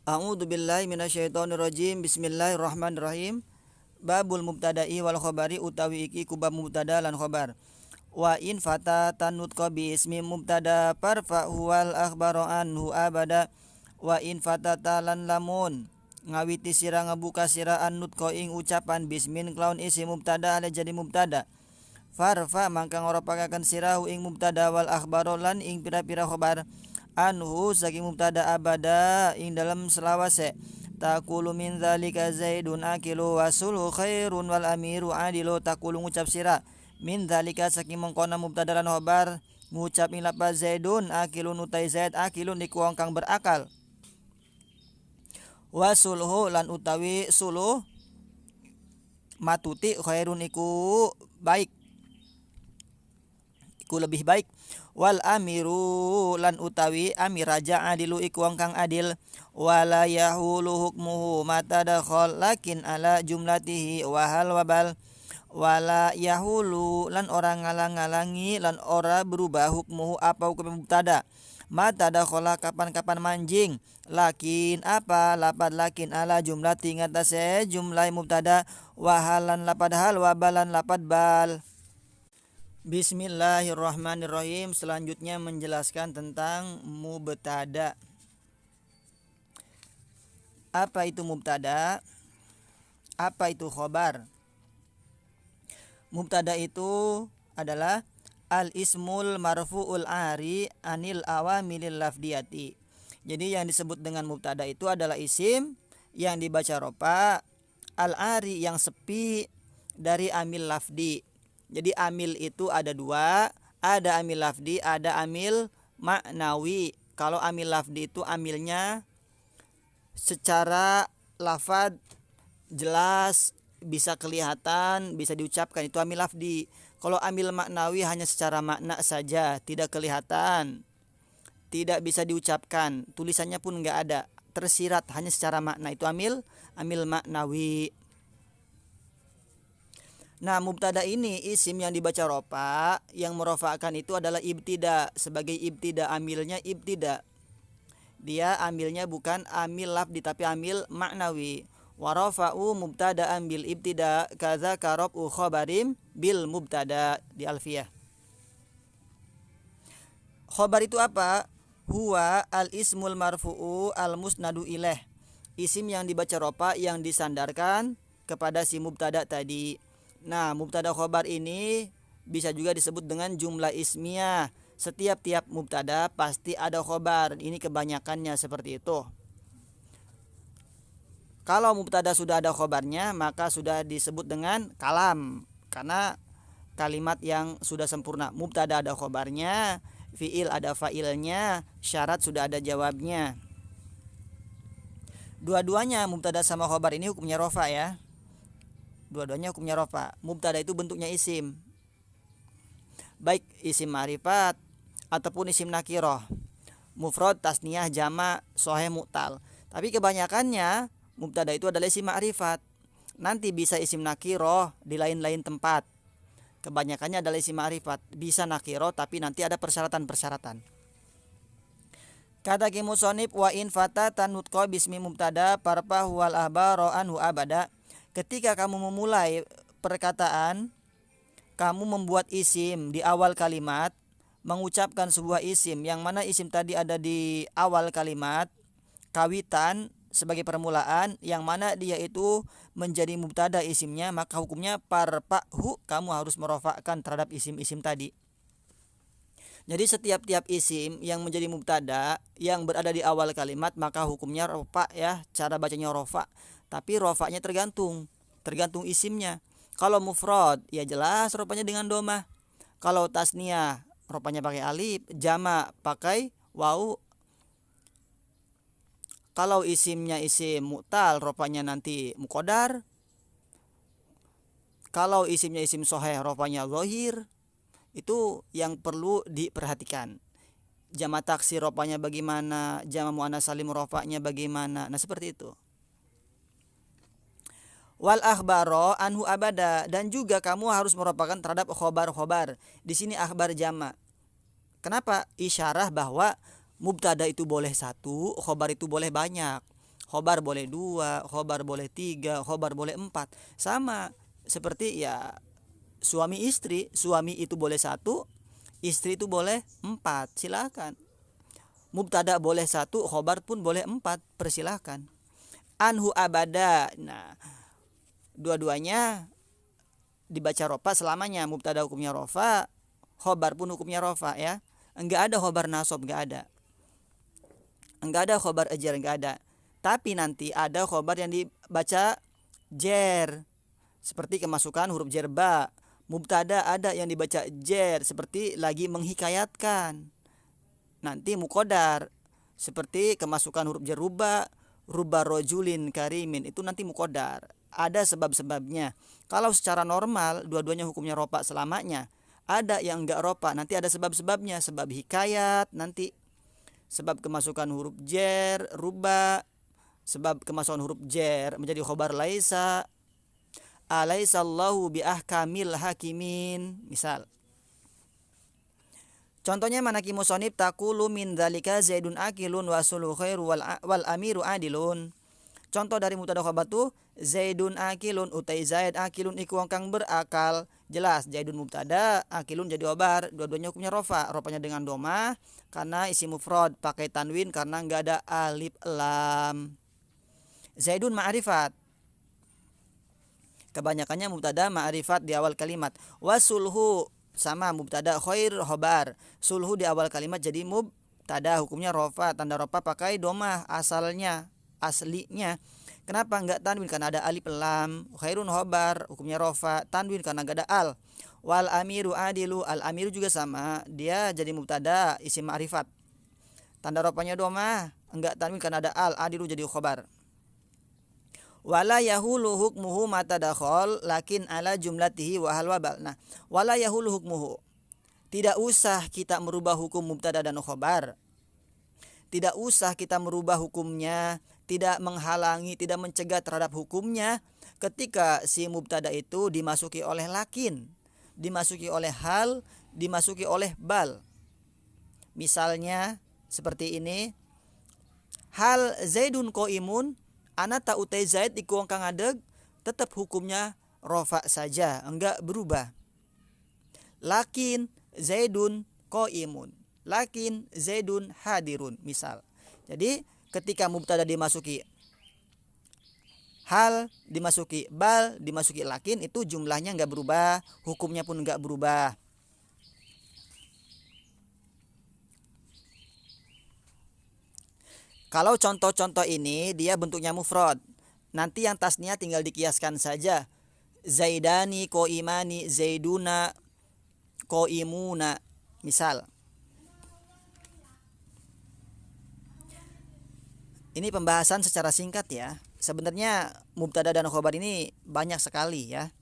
A'udzubillahi minasyaitonirrajim. Bismillahirrahmanirrahim. Babul mubtada'i wal khabari utawi iki kubab mubtada lan khabar. Wa in fata tanutqa bi ismi mubtada farfa huwal akhbaru anhu abada. Wa in fatata lan lamun ngawiti sira ngabuka sira annutqa ing ucapan bismin klaun isi mubtada ala jadi mubtada. Farfa mangka ngoropaken sirahu ing mubtada wal akhbaru lan ing pira-pira khabar anhu saking mubtada abada ing dalam selawase. Takulu min dzalika zaidun akilu wasulu khairun wal amiru adilu. Takulu ngucap sira min dzalika saking mengkona mubtada lan khabar ngucap ing lafaz zaidun akilun utai zaid akilun iku wong kang berakal. Wasulhu lan utawi suluh matuti khairun iku baik, iku lebih baik. Wal amiru lan utawi amir raja adilu iku wong kang adil. Wala yahulu hukmuhu mata dakhol lakin ala jumlatihi wahal wabal. Wala yahulu lan orang ngalang-ngalangi lan ora berubah hukmuhu apa hukum mubtada mata dakhola kapan-kapan manjing. Lakin apa lapad lakin ala jumlati ngatasé jumlah mubtada wahalan lapad hal wabalan lapad bal. Bismillahirrahmanirrahim. Selanjutnya menjelaskan tentang mubtada. Apa itu mubtada? Apa itu khobar? Mubtada itu adalah al-ismul marfu'ul ari anil awamilil lafdiyati. Jadi yang disebut dengan mubtada itu adalah isim yang dibaca rofa al-ari yang sepi dari amil lafdi. Jadi amil itu ada dua, ada amil lafdi, ada amil maknawi. Kalau amil lafdi itu amilnya secara lafad jelas, bisa kelihatan, bisa diucapkan, itu amil lafdi. Kalau amil maknawi hanya secara makna saja, tidak kelihatan, tidak bisa diucapkan, tulisannya pun nggak ada, tersirat hanya secara makna, itu amil maknawi. Nah, mubtada ini isim yang dibaca rofa, yang merofakkan itu adalah ibtida. Sebagai ibtida, amilnya ibtida. Dia amilnya bukan amil lafdi tapi amil maknawi. Warofa'u mubtada ambil ibtida kaza karob'u khobarim bil mubtada di alfiyah. Khobar itu apa? Huwa al ismul marfu'u al musnadu ilaih. Isim yang dibaca rofa yang disandarkan kepada si mubtada tadi. Nah, mubtada khobar ini bisa juga disebut dengan jumlah ismiyah. Setiap mubtada pasti ada khobar. Ini kebanyakannya seperti itu. Kalau mubtada sudah ada khobarnya, maka sudah disebut dengan kalam, karena kalimat yang sudah sempurna. Mubtada ada khobarnya, fiil ada fa'ilnya, syarat sudah ada jawabnya. Dua-duanya mubtada sama khobar ini hukumnya rofa ya. Dua-duanya hukumnya rofa. Mubtada itu bentuknya isim, baik isim ma'rifat ataupun isim nakiroh, mufrad, tasniyah, jama', sahih, mu'tal. Tapi kebanyakannya mubtada itu adalah isim ma'rifat. Nanti bisa isim nakiroh di lain-lain tempat. Kebanyakannya adalah isim ma'rifat. Bisa nakiroh tapi nanti ada persyaratan-persyaratan. Kata kimusonib wa in fata tanutqa bismi mubtada parpa huwal ahbaro anhu abada. Ketika kamu memulai perkataan, kamu membuat isim di awal kalimat, mengucapkan sebuah isim yang mana isim tadi ada di awal kalimat, kawitan sebagai permulaan, yang mana dia itu menjadi mubtada isimnya, maka hukumnya parpahu, kamu harus merofakkan terhadap isim-isim tadi. Jadi setiap isim yang menjadi mubtada yang berada di awal kalimat, maka hukumnya rofa ya, cara bacanya rofa. Tapi rofaknya tergantung isimnya. Kalau mufrad ya jelas rofanya dengan domah. Kalau tasniyah rofanya pakai alif, jama pakai waw. Kalau isimnya isim mu'tal, rofanya nanti muqaddar. Kalau isimnya isim sahih, rofanya zahir. Itu yang perlu diperhatikan. Jama taksir rofanya bagaimana, jama muannas salim rofanya bagaimana. Nah, seperti itu. Wal akhbaro anhu abada, dan juga kamu harus meropakan terhadap khobar. Di sini akhbar jama. Kenapa? Isyarah bahwa mubtada itu boleh satu, khobar itu boleh banyak. Khobar boleh 2, khobar boleh 3, khobar boleh 4. Sama seperti ya suami istri, suami itu boleh 1, istri itu boleh 4, silakan. Mubtada boleh 1, khobar pun boleh 4, persilahkan. Anhu abada. Nah, dua-duanya dibaca rofa selamanya. Mubtada hukumnya rofa, khobar pun hukumnya rofa ya. Enggak ada khobar nasab, enggak ada khobar ajar, enggak ada. Tapi nanti ada khobar yang dibaca jer, seperti kemasukan huruf jer ba. Mubtada ada yang dibaca jer, seperti lagi menghikayatkan. Nanti mukodar, seperti kemasukan huruf jer ruba rojulin karimin, itu nanti mukodar. Ada sebab-sebabnya. Kalau secara normal dua-duanya hukumnya ropa selamanya. Ada yang enggak ropa, nanti ada sebab-sebabnya. Sebab hikayat, nanti sebab kemasukan huruf jer ruba, sebab kemasukan huruf jer menjadi khobar laisa, alaisallahu biahkamil hakimin, misal. Contohnya manaki musonib takulu min dzalika zaidun akilun wa sulu khairu wal amiru adilun. Contoh dari mubtada khabar tu zaidun akilun, utai zaid akilun iku wong kang berakal. Jelas zaidun mubtada, akilun jadi khobar, dua-duanya hukumnya rofa. Rofanya dengan doma karena isi mufrad, pakai tanwin karena enggak ada alif lam. Zaidun ma'rifat, kebanyakannya mubtada ma'rifat di awal kalimat. Wasulhu sama mubtada, khair khobar, sulhu di awal kalimat jadi mubtada, hukumnya rofa, tanda rofa pakai domah aslinya. Kenapa enggak tanwin? Karena ada alif lam. Khairun khobar, hukumnya rofa, tanwin karena enggak ada al. Wal amiru adilu, al amiru juga sama, dia jadi mubtada isim ma'rifat, tanda rofanya domah, enggak tanwin karena ada al. Adilu jadi khobar. Wala yahulu hukmuhu mata dakhol lakin ala jumlatihi wa hal wabal. Nah, wala yahulu hukmuhu, tidak usah kita merubah hukum mubtada dan khobar. Tidak usah kita merubah hukumnya, tidak menghalangi, tidak mencegah terhadap hukumnya ketika si mubtada itu dimasuki oleh lakin, dimasuki oleh hal, dimasuki oleh bal. Misalnya seperti ini, hal zaidun qaimun, ana ta utai zaid iku wong kang ngadeg, tetap hukumnya rofa saja, enggak berubah. Lakin zaidun qaimun, lakin zaidun hadirun, misal. Jadi ketika mubtada dimasuki hal, dimasuki bal, dimasuki lakin, itu jumlahnya enggak berubah, hukumnya pun enggak berubah. Kalau contoh-contoh ini dia bentuknya mufrad, nanti yang tasnya tinggal dikiaskan saja. Zaidani qaimani, zaiduna qaimuna, misal. Ini pembahasan secara singkat ya. Sebenarnya mubtada dan khobar ini banyak sekali ya.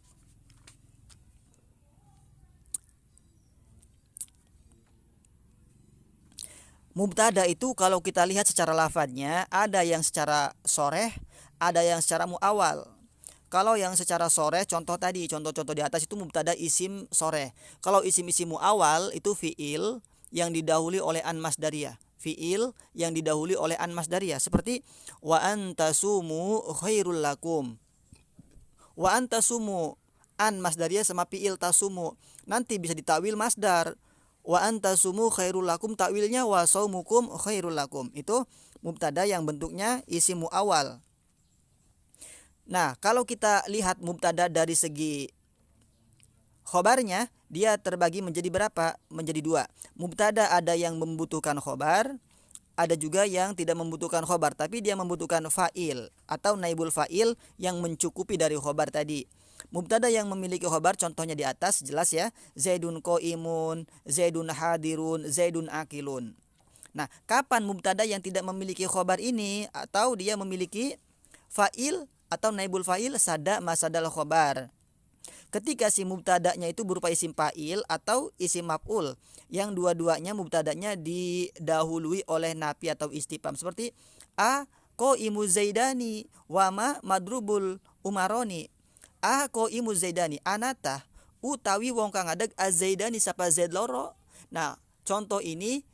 Mubtada itu kalau kita lihat secara lafadznya, ada yang secara soreh, ada yang secara muawal. Kalau yang secara soreh, contoh tadi, contoh-contoh di atas itu mubtada isim soreh. Kalau isim-isim muawal itu fi'il yang didahului oleh an masdariyah. Fi'il yang didahului oleh an masdariyah. Seperti wa antasumu khairul lakum. Wa antasumu, an masdariyah sama fi'il tasumu. Nanti bisa ditakwil masdar. Wa antasumu khairul lakum, takwilnya wa saumukum khairul lakum. Itu mubtada yang bentuknya isim muawal. Nah, kalau kita lihat mubtada dari segi khobarnya, dia terbagi menjadi berapa? Menjadi 2. Mubtada ada yang membutuhkan khobar, ada juga yang tidak membutuhkan khobar, tapi dia membutuhkan fa'il atau naibul fa'il yang mencukupi dari khobar tadi. Mubtada yang memiliki khobar contohnya di atas jelas ya. Zaidun qaimun, zaidun hadirun, zaidun akilun. Nah, kapan mubtada yang tidak memiliki khobar ini atau dia memiliki fa'il atau naibul fa'il? Sada masadal khobar. Ketika si mubtadanya itu berupa isim fa'il atau isim maf'ul, yang dua-duanya mubtadanya didahului oleh nafi atau istifham, seperti a qaimu zaidani wa ma madrubul umaroni. A qaimu zaidani, anata utawi wong kang ngadeg azaidani sapa zaid loro. Nah, contoh ini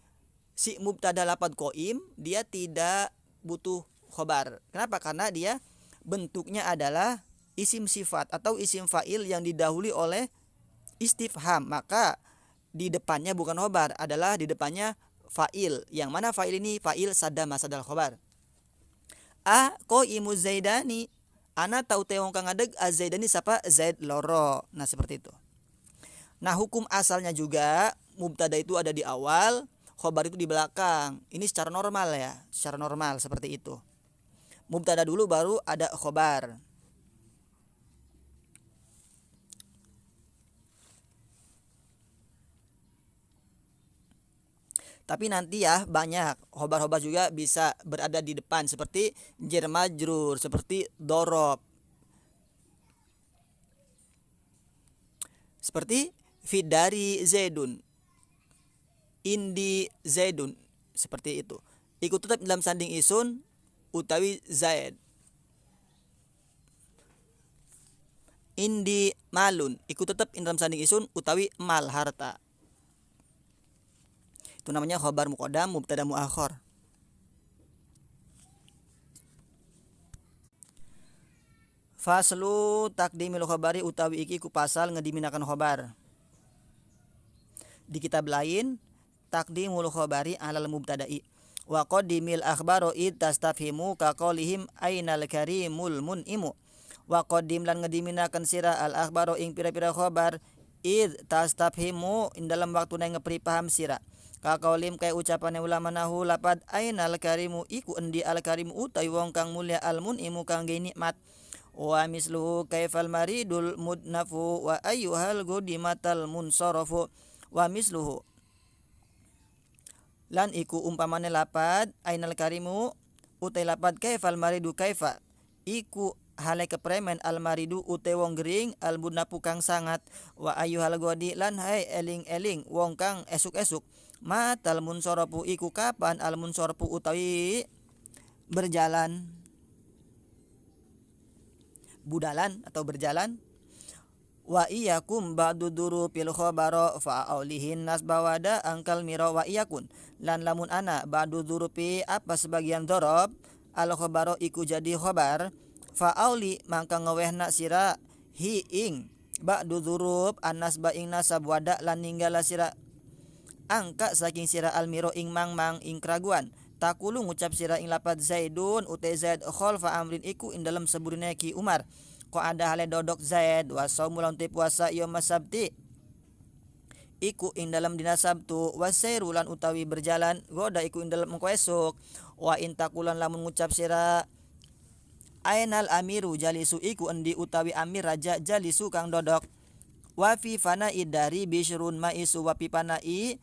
si mubtada lafadz qaim dia tidak butuh khobar. Kenapa? Karena dia bentuknya adalah isim sifat atau isim fa'il yang didahului oleh istifham. Maka di depannya bukan khobar, adalah di depannya fa'il. Yang mana fa'il ini fa'il sadama sadal khobar. Ko imu zaidani, ana tau teong kang adeg azaidani sapa zaid loro. Nah seperti itu. Nah hukum asalnya juga mubtada itu ada di awal, khobar itu di belakang. Ini secara normal ya, secara normal seperti itu. Mubtada dulu baru ada khobar. Tapi nanti ya banyak khobar-khobar juga bisa berada di depan seperti jar majrur, seperti dorob, seperti fidari zaidun, indi zaidun, seperti itu. Ikut tetap dalam sanding isun utawi zaid. Indi malun, ikut tetap dalam sanding isun utawi mal harta. Itu namanya khobar muqaddam, mubtada muakhar. Faslu takdimil khobari utawi iki ku pasal ngediminakan khobar. Di kitab lain takdimul khobari alal mubtada'i wa qaddimil akhbaro id tastafhimu ka qaulihim ainal karimul mun'imu. Wa qaddim lan ngediminakan sira al akhbaro ing pira-pira khobar id tastafhimu ing dalam waktu na ngepri paham sira. Ka qaulim kay ucapan ulama nahu lapad ainal karimu iku endi al karimu utawi wong kang mulia al mun'imu kang ge nikmat. Wa misluhu kaifal maridul mudnafu wa ayyuhal gudimatal munsarafu. Wa misluhu lan iku umpamane lapad ainal karimu utai lapad kaifal maridu kaifa iku hale kepremen al maridu utai wong gering al mudnafu kang sangat. Wa ayyuhal gudi lan hai eling-eling wong kang esuk-esuk. Matal munsarafu iku kapan al munsarafu utawi berjalan, budalan atau berjalan. Wa iyakum ba'du duru pil khabara fa aulihin nas bawada angkal mira wa iyakun lan lamun ana ba'du duru pi apa sebagian dorob al khabara iku jadi khabar fa auli mangka ngewehna sira hi ing ba'du durub anas ba ing nasab wada lan ninggala sira angka saking sira al miro ing mang ing keraguan. Takulu ngucap sira ing lapad zaidun utai zaid khalfa amrin iku ing dalam seburine ki Umar. Ko ada hale dodok zaid wa saumulan ti puasa yaum sabti iku ing dalam dina Sabtu wasairulan utawi berjalan goda iku ing dalam engko esuk. Wa intakulan lamun ngucap sira ainal amiru jalisu iku endi utawi amir raja jalisu kang dodok. Wa fi fana'i dari bisyrun maisu wa fi fana'i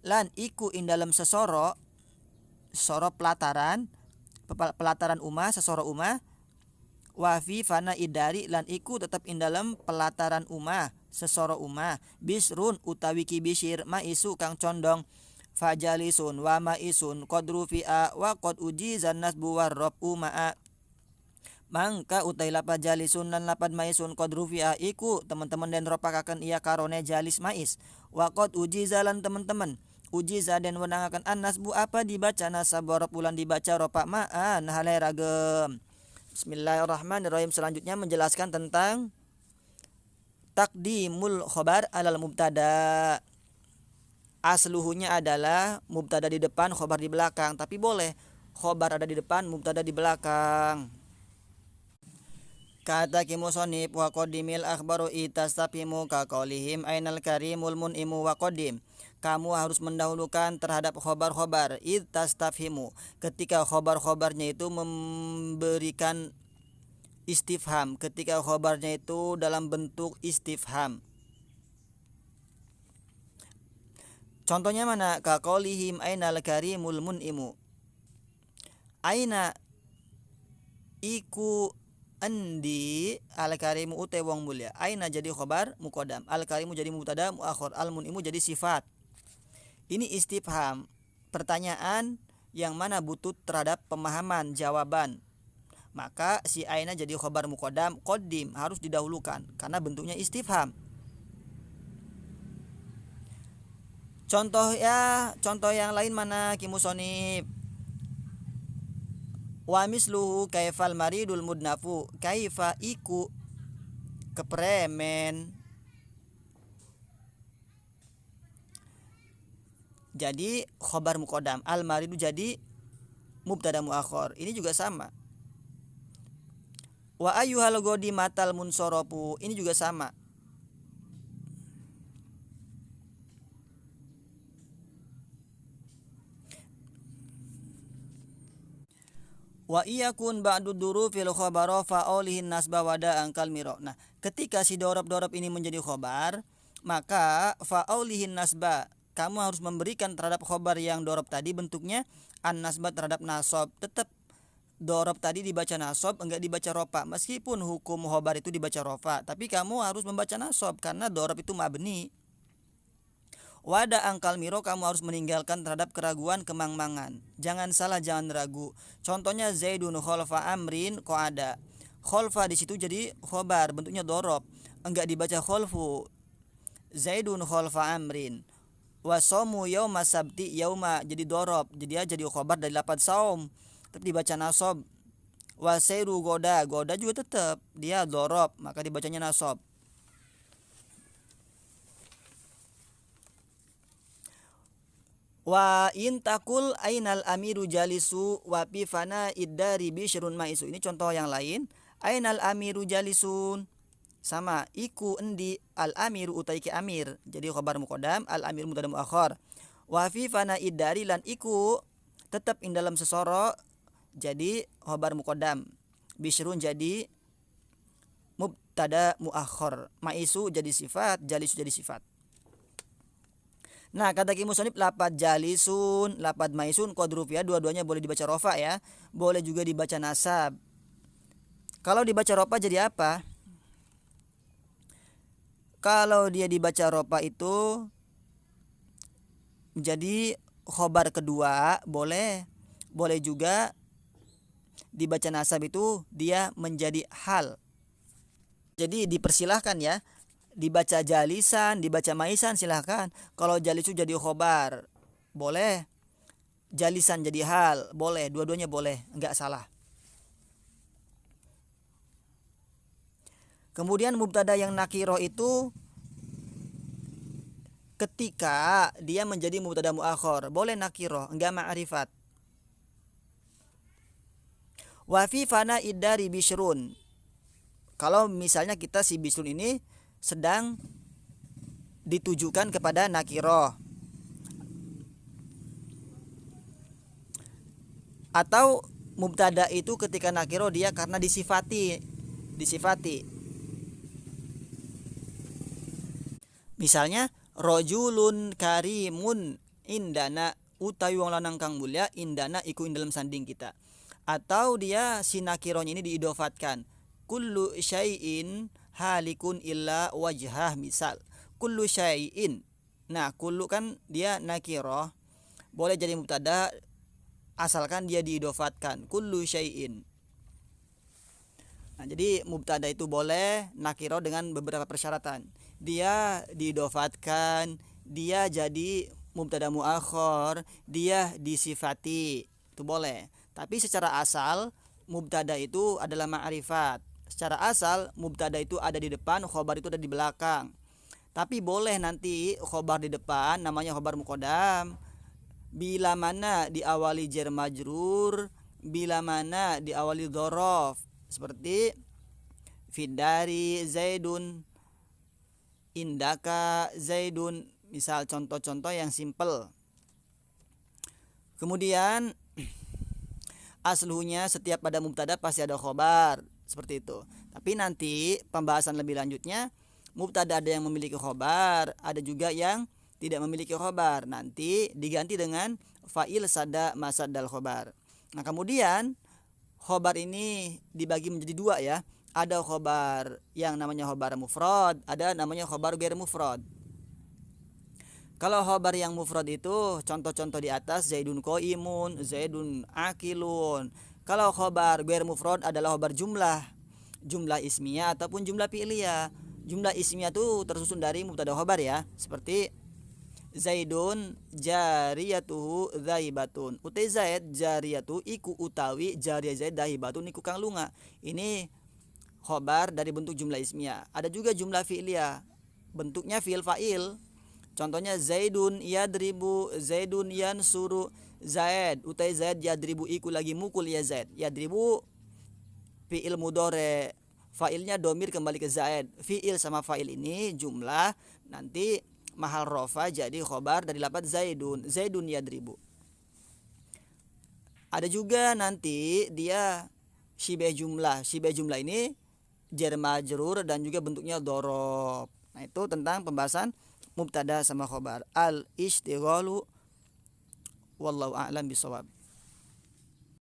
lan iku ing dalam sesoro pelataran umah sesoro umah. Wa fi fana idari lan iku tetap ing dalam pelataran umah sesoro umah. Bisrun utawi ki bisir maisu kang condong. Fajalisun wa maisun qadru fi'a wa qad ujizan nasbu warrab umaa. Mangka utai lapad jalisun lan lapad maisun qadru fi'a iku teman-teman dan ropakaken ia karone jalis mais. Wa qad ujizalan teman-teman ujiza dan wenangaken anas bu apa dibaca nasab warrab ulan dibaca ropa ma'an halai ragem. Bismillahirrahmanirrahim. Selanjutnya menjelaskan tentang takdimul khobar alal mubtada. Asluhunya adalah mubtada di depan, khobar di belakang. Tapi boleh khobar ada di depan, mubtada di belakang. Kata kimusonib wa qaddimil akhbaru itastafimu ka qaulihim ainal karimul mun'imu wa qaddim. Kamu harus mendahulukan terhadap khobar-khobar itastafhimu ketika khobar-khobarnya itu memberikan istifham, ketika khobarnya itu dalam bentuk istifham. Contohnya mana? Ka qaulihim ainal karimul mun'imu. Aina iku andi al karimu utai wong mulia. Aina jadi khobar muqaddam, al karimu jadi mubtada muakhir, al mun'imu jadi sifat. Ini istifham, pertanyaan yang mana butuh terhadap pemahaman jawaban. Maka si aina jadi khobar muqaddam, qaddim harus didahulukan karena bentuknya istifham. Contoh yang lain mana kimusonib? Wa misluhu kaifal maridul mudnafu, kaifa iku kepremen. Jadi khobar muqaddam, al maridu jadi mubtada muakhir. Ini juga sama. Wa ayyuhal godi matal munsoropu, ini juga sama. Wa iyakun ba'du durufil khabara fa'aulihin nasba wada angkal miro. Nah, ketika si dorob ini menjadi khobar, maka fa'aulihin nasba, kamu harus memberikan terhadap khobar yang dorob tadi bentuknya an nasba terhadap nasob. Tetap dorob tadi dibaca nasob, enggak dibaca rofa. Meskipun hukum khobar itu dibaca rofa, tapi kamu harus membaca nasob karena dorob itu mabni. Wada angkal miro, kamu harus meninggalkan terhadap keraguan kemangmangan. Jangan salah, jangan ragu. Contohnya Zaidun kholfa amrin qa'ada. Kholfa di situ jadi khobar, bentuknya dorob, enggak dibaca kholfu. Zaidun kholfa amrin. Wasomu yauma sabti yauma, jadi dorob, jadi jadi khobar dari lafaz saum, tetap dibaca nasob. Wasairu goda, goda juga tetap dia dorob, maka dibacanya nasob. Wa intakul ainal amiru jalisu wa fi fana iddari bisyrun maisu. Ini contoh yang lain. Ainal amiru jalisun, sama iku endi al amiru utai ki amir, jadi khabar muqaddam, al amir mubtada muakhir. Wa fi fana iddari, lan iku tetap in dalam sesoro, jadi khabar muqaddam. Bisyrun jadi mubtada muakhir, maisu jadi sifat, jalisu jadi sifat. Nah, kata musonif, lapat jalisun, lapat maisun, qadruf ya, dua-duanya boleh dibaca rofa ya, boleh juga dibaca nasab. Kalau dibaca rofa jadi apa? Kalau dia dibaca rofa itu menjadi khobar kedua, boleh juga dibaca nasab itu dia menjadi hal. Jadi dipersilahkan ya, dibaca jalisan, dibaca maisan silahkan. Kalau jalisu jadi khobar boleh, jalisan jadi hal boleh, dua-duanya boleh, enggak salah. Kemudian mubtada yang nakiro itu ketika dia menjadi mubtada muakhir boleh nakiro, enggak ma'rifat. Wa fi fana iddari bisyrun, kalau misalnya kita si bisrun ini sedang ditujukan kepada nakiro, atau mubtada itu ketika nakiro dia karena disifati. Misalnya rojulun karimun indana, utawi wong lanang kang mulia, indana iku ing dalam sanding kita. Atau dia si nakironya ini diidofatkan, kullu syai'in halikun illa wajhah, misal kullu syai'in. Nah, kullu kan dia nakiro, boleh jadi mubtada asalkan dia diidofatkan, kullu syai'in. Nah, jadi mubtada itu boleh nakiro dengan beberapa persyaratan. Dia diidofatkan, dia jadi mubtada muakhir, dia disifati, itu boleh. Tapi secara asal mubtada itu adalah ma'rifat. Secara asal mubtada itu ada di depan, khobar itu ada di belakang. Tapi boleh nanti khobar di depan, namanya khobar muqaddam. Bila mana diawali jar majrur, bila mana diawali dzaraf. Seperti fidari zaidun, indaka zaidun, misal contoh-contoh yang simple. Kemudian aslunya setiap pada mubtada pasti ada khobar, seperti itu. Tapi nanti pembahasan lebih lanjutnya, mubtada ada yang memiliki khobar, ada juga yang tidak memiliki khobar. Nanti diganti dengan fa'il sada masaddal khobar. Nah, kemudian khobar ini dibagi menjadi dua ya. Ada khobar yang namanya khobar mufrad, ada namanya khobar ghair mufrad. Kalau khobar yang mufrad itu contoh-contoh di atas, zaidun qaimun, zaidun akilun. Kalau khobar ghair mufrad adalah khobar jumlah ismiyah ataupun jumlah fi'liyah. Jumlah ismiyah itu tersusun dari mubtada khobar ya, seperti Zaidun jariyatuhu dhaibatun. Utai Zaid jariyatu iku utawi jariyah Zaid dahibatun iku kang lunga. Ini khobar dari bentuk jumlah ismiyah. Ada juga jumlah fi'liyah. Bentuknya fi'il fa'il. Contohnya Zaidun yadribu, Zaidun yansuru, Zaid utai Zaid yadribu iku lagi mukul ya Zaid. Yadribu fi'il mudhari, fa'ilnya domir kembali ke Zaid. Fi'il sama fa'il ini jumlah, nanti mahal rofa jadi khobar dari lafaz Zaidun. Zaidun yadribu. Ada juga nanti dia syibeh jumlah. Syibeh jumlah ini jar majrur dan juga bentuknya dorob. Nah itu tentang pembahasan mubtada sama khobar. Al istighalu wallahu a'lam bisawab.